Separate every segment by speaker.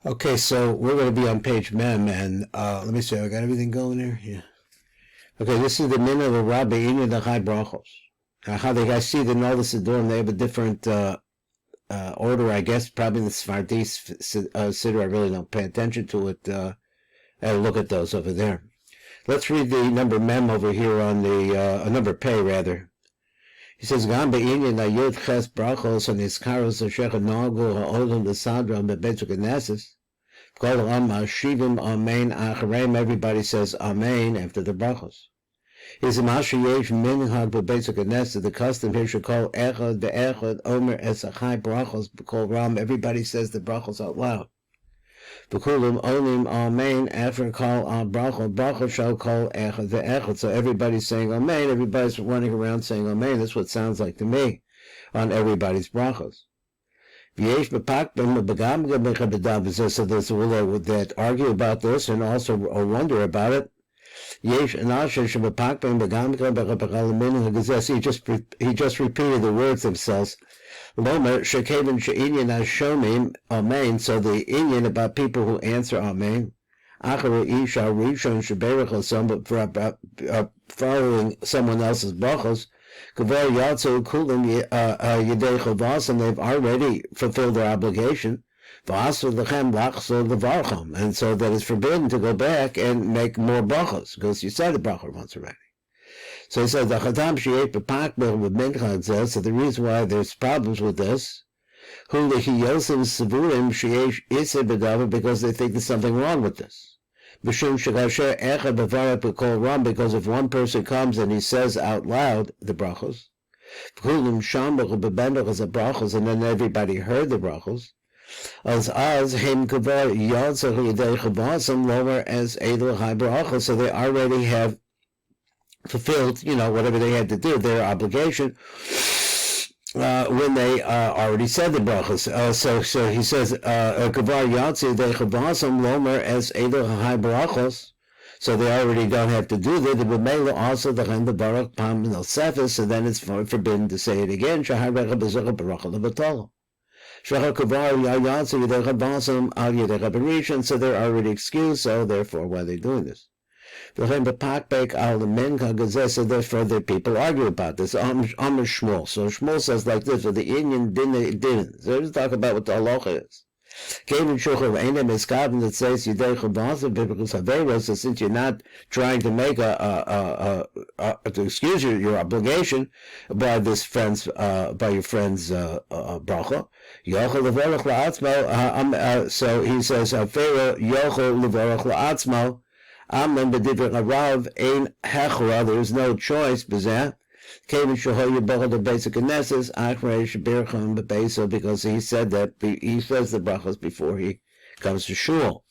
Speaker 1: Okay, so we're going to be on page Mem, and let me see, I got everything going there? Yeah. Okay, this is the min of the Rabbi Inyan the Chai Brachos. How the guys see the Nolas Adorim, they have a different order, I guess, probably the Sfardis Siddur. I really don't pay attention to it. I look at those over there. Let's read the number Mem over here on the, number Pei, rather. He says, Gam be'inyan ayud ches brachos and iskaros ashecha nagu ha'olam l'sadra be'betzuk anesis. Kol am shivim amen achareim. Everybody says amen after the brachos. Is a mashiyesh minhag be'betzuk anesis. The custom here should call echad be'echad omer esachai brachos kol ram. Everybody says the brachos out loud. V'kulim olim amen after call brachot. Brachot shall call echad ve'echad. So everybody's saying amen. Everybody's running around saying amen. That's what it sounds like to me on everybody's brachos. V'yesh b'pakbim b'gamgam b'chabedam. So there's a will that argue about this and also wonder about it. Yesh anasher sheb'pakbim b'gamgam b'chabedam. He just repeated the words themselves. Lomer shekevin she'inyan ashomim amen. So the inyan about people who answer amen. Acharu isha rishon sheberach l'som, following someone else's brachos. Kavar yatzu kulim yedei chavas, and they've already fulfilled their obligation. V'asu lechem lachso levarcham, and so that it's forbidden to go back and make more brachos because you said the brachos once already. So he says the chadam she'et b'pakbel with mincha says. So the reason why there's problems with this, hu lehiyosim sevurim she'esh iseh b'davar, because they think there's something wrong with this. B'shum shekasher echad b'varak b'kol ram, because if one person comes and he says out loud the brachos, v'kulim shamach b'benach as a brachos, and then everybody heard the brachos, as him kavar yatzach yedei chavasim lower as edel high brachos, so they already have fulfilled, whatever they had to do, their obligation, when they already said the brachos. So he says, kavar yatsi de chavasam lomer as edel high brachos, so they already don't have to do that. The b'meila also the chen the barak pam no sefes, so then it's forbidden to say it again. Shahar recha b'zocha baracha levatolo. Shahar kavar yatsi de chavasam al yedecha berishan, so they're already excused. So therefore, why are they doing this? So therefore the people argue about this. Shmuel. So Shmuel says like this, or the Indian didn't. So let's talk about what the halacha is. That says so since you're not trying to make to excuse your obligation by this friend's by your friend's bracha, so he says Pharaoh yochel levorach la'atzmo. Amen, but Rav ein hechra. There is no choice. Bezeh came shahoy bechad the basic aneses achrei shebircham bebeso, because he said that he says the brachos before he comes to shul.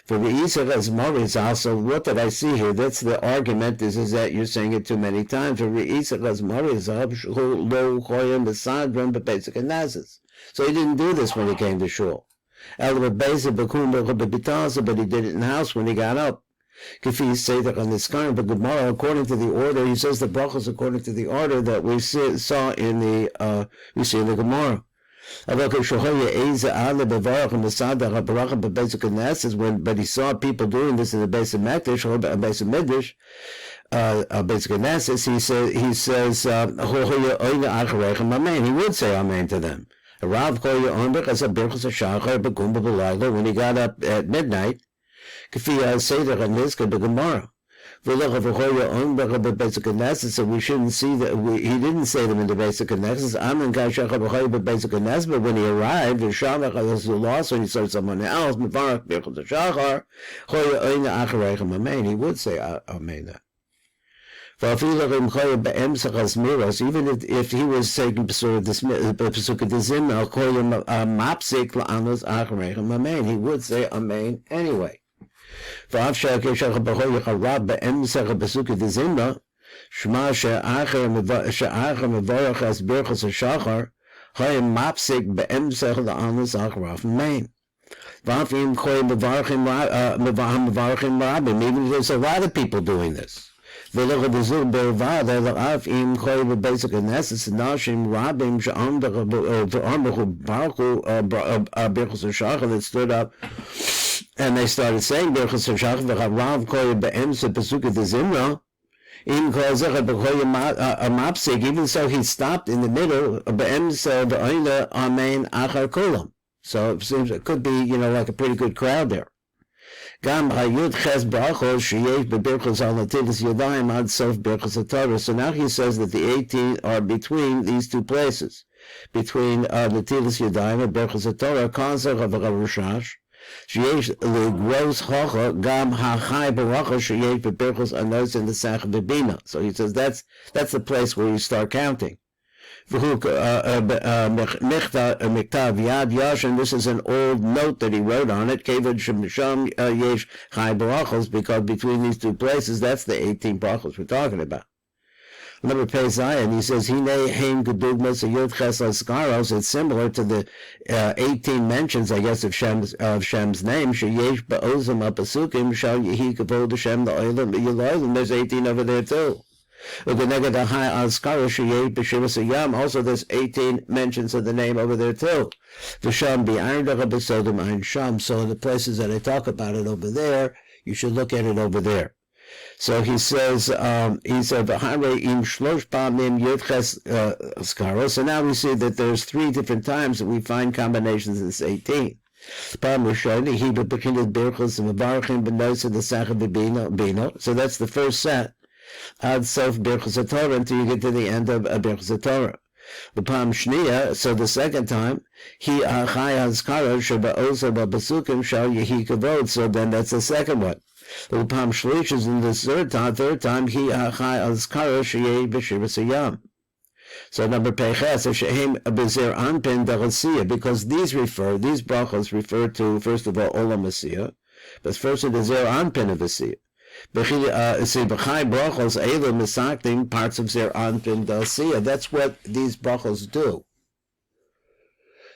Speaker 1: For the Isach as Maris also, what did I see here? That's the argument. Is that you're saying it too many times. For the Isach as Maris lo choyim besadron bebasic aneses. So he didn't do this when he came to shul. But he did it in the house when he got up. Kafi say that on this kind, but Gemara, according to the order, he says the brachos according to the order that we saw in the Gemara. But he saw people doing this in the base of Mekdesh or base of Midrash, basic analysis. He says he would say amen to them. When he got up at midnight. Seder and Nizka Gemara. So we shouldn't see that he didn't say them in the basic analysis. But when he arrived, the lost when he saw someone else, he would say amen. Even if he was taking he would say amen anyway. Even if they say a lot of people doing this. ולא בזו בלבד, אלא אף אם כל בבasic necessity, נשים רבים שעמדו ברכו ברכוס השחר, that stood up, and they started saying ברכוס השחר, ורב כל באמצע פסוק דזמרה, even so he stopped in the middle, so it seems it could be, like a pretty good crowd there. So now he says that the 18 are between these two places, between the Tilas Yadayim and Berchos HaTorah, Kanzer of Rashash, שיש לגרוס hocha gam hachai baracha sheyesh beberchos anos in the sach bebina. So he says that's the place where you start counting. Miktav yad yash, and this is an old note that he wrote on it. Kevad shemisham yesh chai barachos, because between these two places, that's the 18 brachos we're talking about. Number Pei Zion, he says, Hine heim gedugmas yud ches skaros. It's similar to the 18 mentions, I guess, of Shem's name. Sheyesh ba'ozim apasukim shal yehi kavod Hashem la'olam b'yilayim. There's 18 over there too. Also, there's 18 mentions of the name over there too. So the places that I talk about it over there, you should look at it over there. So he says, so now we see that there's 3 different times that we find combinations of this 18. So that's the first set. Ad Sof Berchos HaTorah, until you get to the end of Berchos HaTorah. L'pam Shniya, so the second time, Hi Achai Hazkara Sheba Osa Basukim Shal Yehi Kavod. So then that's the second one. L'pam Shlish is in the third time, Hi Achai Hazkara Sheyei B'Shivas Hayam. So number Peches, Shehem Bezer Anpin Darasiya, because these brachos refer to, first of all, Olam Asiyah, but first of the Zer Anpin of Asiyah. Parts of Zer Anpin Dalsiya. That's what these brachos do.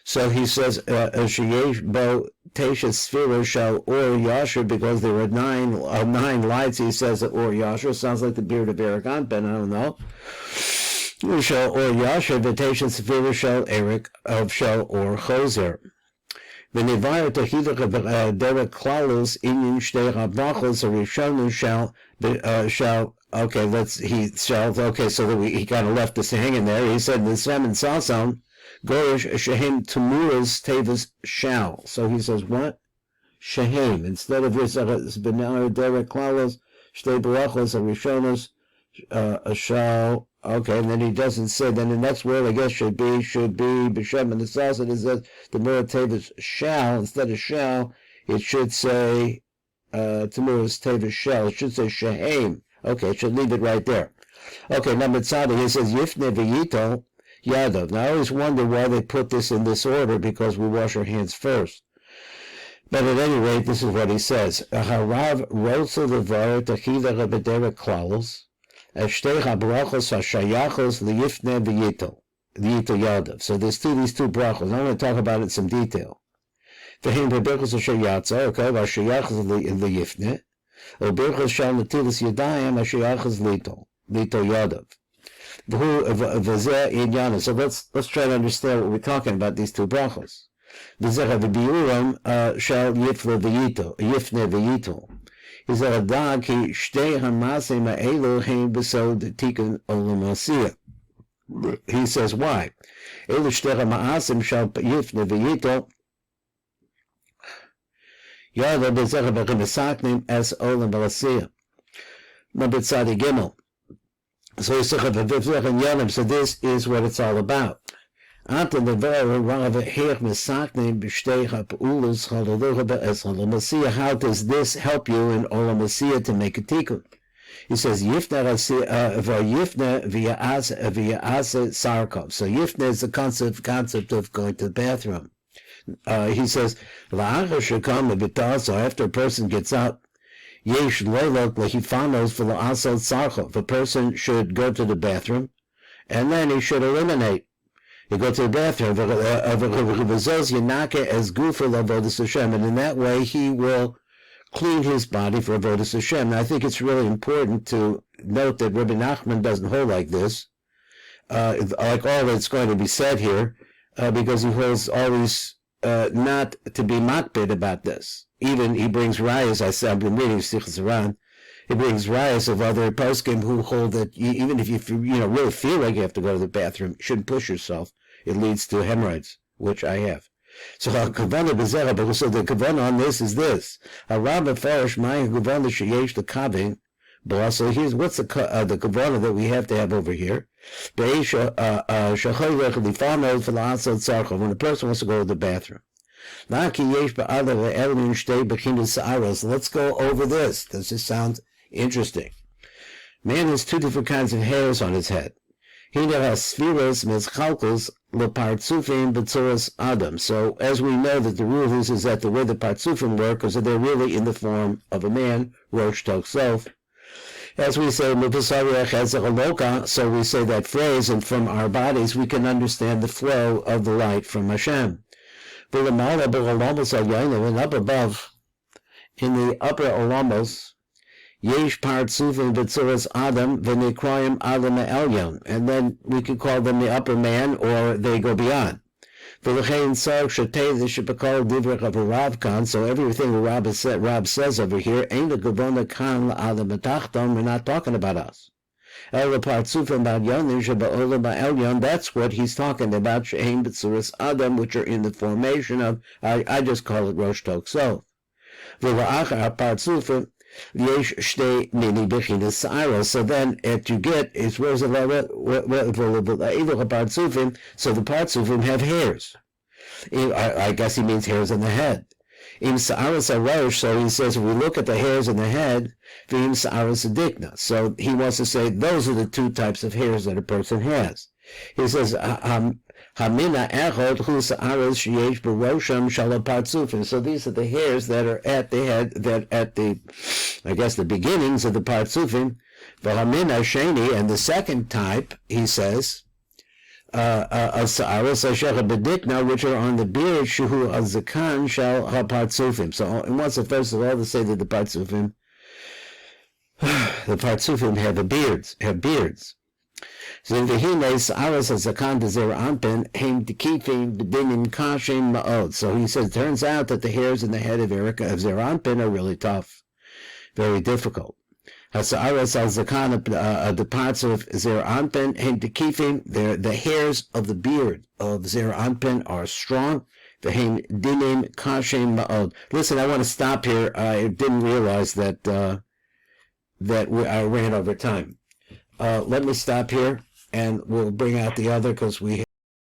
Speaker 1: So he says, Sheyesh Bo Tesha Sphira Shal Or Yasher, because there were 9 lights. He says that Or Yasher sounds like the beard of Eric Anpin. I don't know. Shal Or Yasher, the Tesha Sphira Shal Eric of Shal Or Choser. V'nivayar tohidach derek klalus inyan shtei brachos harishonu shall so that he kind of left us hanging there. He said the Sem and Sasam gorish shehem tumuras tevas shall. So he says what? Shehem, instead of this benayar derek klalus shtei brachos harishonos shall. Okay, and then he doesn't say, then the next word, I guess, should be, B'Shem, and the Sasad is that the Murat Tevis shall, instead of shall, it should say, Tamuras Tevis shall, it should say Shehem. Okay, it should leave it right there. Okay, number Tzadi, he says, Yifne V'yito Yadav. Now, I always wonder why they put this in this order, because we wash our hands first. But at any rate, this is what he says. Harav Rotsa Levar Tachida Rebedera Klalos. So there's these two brachos. I'm going to talk about it in some detail. Okay, so let's try to understand what we're talking about, these two brachos. He said, he says, why? Number Tzadi Gimel. So he said, so this is what it's all about. How does this help you in Olam Asiyah to make a tikkun? He says, Yifne via sarkov. So Yifne is the concept of going to the bathroom. He says, so after a person gets up, Yesh loylok lehifanos for la'asot sarkov. A person should go to the bathroom, and then he should eliminate. You go to the bathroom, and in that way he will clean his body for avodas Hashem. Now, I think it's really important to note that Rabbi Nachman doesn't hold like this, like all that's going to be said here, because he holds always not to be makbid about this. Even he brings rayas. I've been reading Sichas Aran. He brings rayas of other poskim who hold that even if you really feel like you have to go to the bathroom, you shouldn't push yourself. It leads to hemorrhoids, which I have. So the kavanah on this is this. So here's what's the kavanah that we have to have over here. When a person wants to go to the bathroom. Let's go over this. Does this sound interesting? Man has two different kinds of hairs on his head. So as we know that the rule is that the way the partsufim work is that they're really in the form of a man, rosh tok sof. As we say, so we say that phrase, and from our bodies we can understand the flow of the light from Hashem. And up above, in the upper olamos, yesh partsufim b'tzuras adam v'nikroyim adam elyon, and then we could call them the upper man, or they go beyond. So everything Rab says over here, ain't a gavona kan adam atachton. We're not talking about us. That's what he's talking about, she'ein b'tzuras adam, which are in the formation of, I just call it rosh tok sof. So then what you get is, so the partsufim have hairs. I guess he means hairs on the head. So he says, if we look at the hairs in the head, so he wants to say those are the two types of hairs that a person has. He says, so these are the hairs that are at the head, that at the, I guess, the beginnings of the partsufim. And the second type, he says, which are on the beard, shuhu al-zakan shal ha-partsufim. So he wants to first of all to say that the partsufim have beards. So so he says it turns out that the hairs in the head of Zeranpin are really tough, very difficult. The parts of Zeranpin, the hairs of the beard of Zeranpin are strong. Listen, I want to stop here. I didn't realize that I ran over time. Let me stop here, and we'll bring out the other, because we